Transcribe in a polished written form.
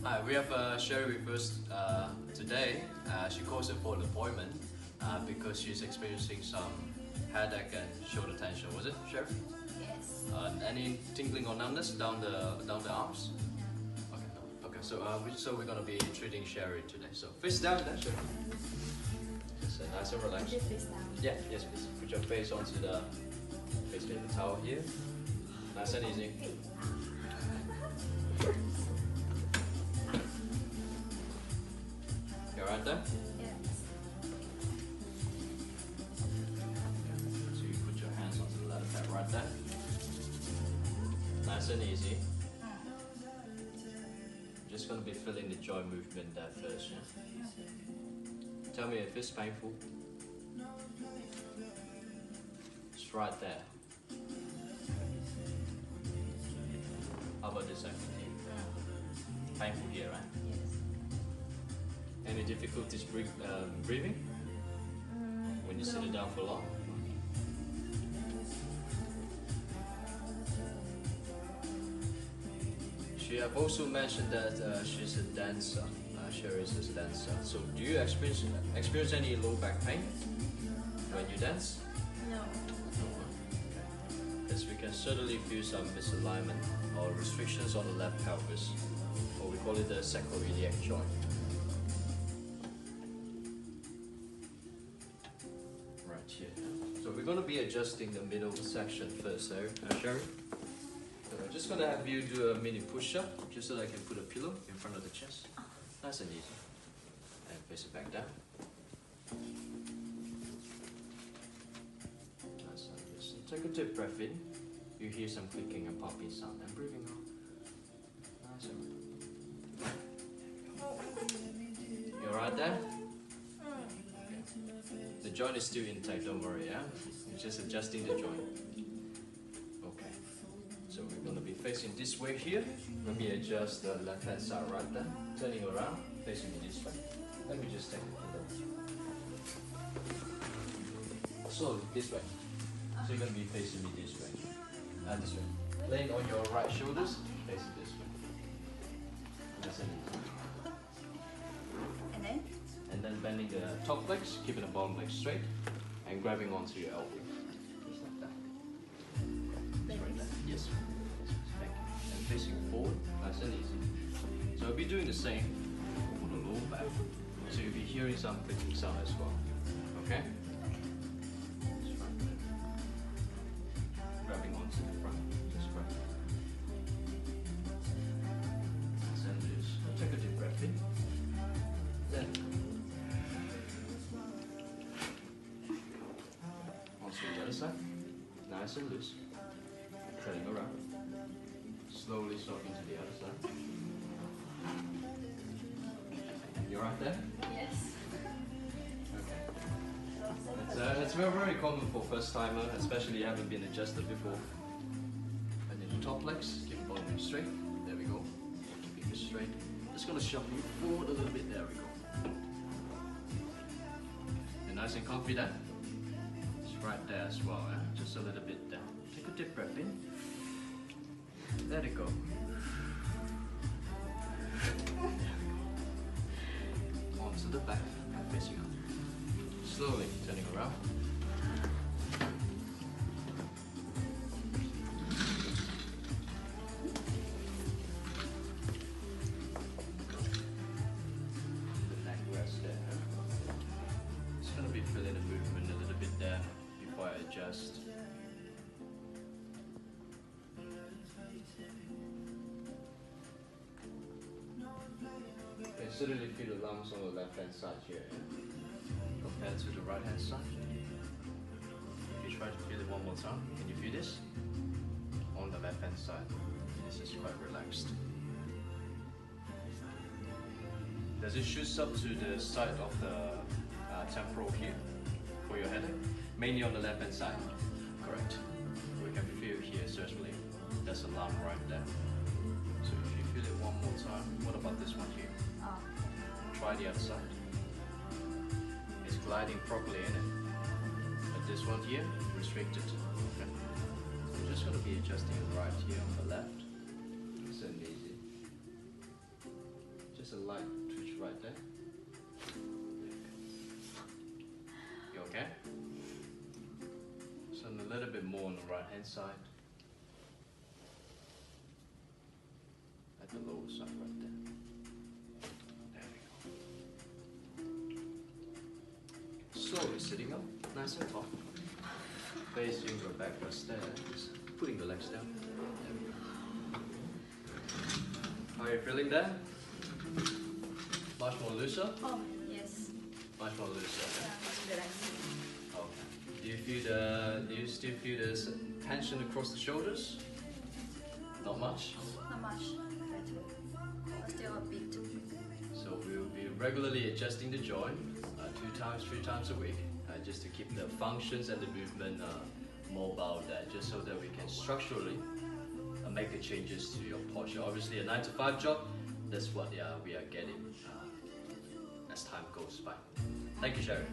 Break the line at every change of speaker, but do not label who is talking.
Hi, we have Sherry with us today. She calls in for an appointment because she's experiencing some headache and shoulder tension. Was it, Sherry?
Yes.
Any tingling or numbness down the arms? Okay, no. Okay. So we're gonna be treating Sherry today. So face down, then, Sherry. Just nice and relaxed.
Put your face down.
Yeah. Yes, please. Put your face onto the basically the towel here. Nice and easy. You alright there?
Yes.
So you put your hands onto the leather pad right there. Nice and easy. Just gonna be feeling the joint movement there first, yeah? Tell me if it's painful. It's right there. How about this side? Painful here, right?
Yes.
Any difficulties breathing when you sit it down for long? She have also mentioned that she's a dancer. Sherry is a dancer. So do you experience any low back pain when you dance?
No.
Yes, we can certainly feel some misalignment or restrictions on the left pelvis, or we call it the sacroiliac joint. Right here. So we're going to be adjusting the middle section first, there, Sherry. So I'm just going to have you do a mini push-up, just so that I can put a pillow in front of the chest. Nice and easy. And face it back down. Nice and easy. Take a deep breath in. You hear some clicking and popping sound, and breathing out. Nice and you alright there? The joint is still intact, don't worry, yeah? You're just adjusting the joint. Okay. So we're going to be facing this way here. Let me adjust the left hand side right there. Turning around, facing me this way. Let me just take a pillow. Slowly, this way. So you're going to be facing me this way. And this way. Laying on your right shoulders, facing this way. Nice and easy.
And then?
And then bending the top legs, keeping the bottom legs straight, and grabbing onto your elbow. Just like that. Just right there. Yes. Thank you. And facing forward, nice and easy. So I'll be doing the same for the lower back. So you'll be hearing some clicking sound as well. Okay? Just right there. Grabbing onto the front. Just right there. Nice and loose. Take a deep breath in. Then onto the other side, nice and loose, turning around, slowly stalking to the other side. You're right there?
Yes.
Okay. It's very, very common for first timer, especially you haven't been adjusted before. And then your top legs, keep the bottom leg straight. There we go. Keep it straight. Just gonna shuffle you forward a little bit. There we go. You're nice and comfy there. It's right there as well, just a little bit down. Take a deep breath in. Let it go. Onto the back and facing up. Slowly turning around. The neck rest there. Just gonna be feeling the movement a little bit there before I adjust. You can certainly feel the lungs on the left hand side here compared to the right hand side. If you try to feel it one more time, can you feel this? On the left hand side, this is quite relaxed. Does it shoot up to the side of the temporal here for your headache? Mainly on the left hand side, correct? We can feel here certainly. There's a lump right there. So if you feel it one more time, what about this one here?
Oh.
Try the other side. It's gliding properly in it. But this one here, restricted. Okay. I'm just going to be adjusting it right here on the left. Nice and easy. Just a light twitch right there. You okay? So a little bit more on the right hand side. At the lower side right there. There we go. Slowly sitting up, nice and tall. Facing your backrest there. Just putting the legs down. There we go. How are you feeling there? Much more looser?
Oh, yes.
Much more looser.
Yeah, much relaxing.
Okay. Do you still feel the tension across the shoulders? Not much?
Not much. Better. Still a bit.
So we'll be regularly adjusting the joint 2 times, 3 times a week, just to keep the functions and the movement mobile there, just so that we can structurally make the changes to your posture. Obviously a 9 to 5 job, that's what we are getting as time goes by. Thank you, Sharon.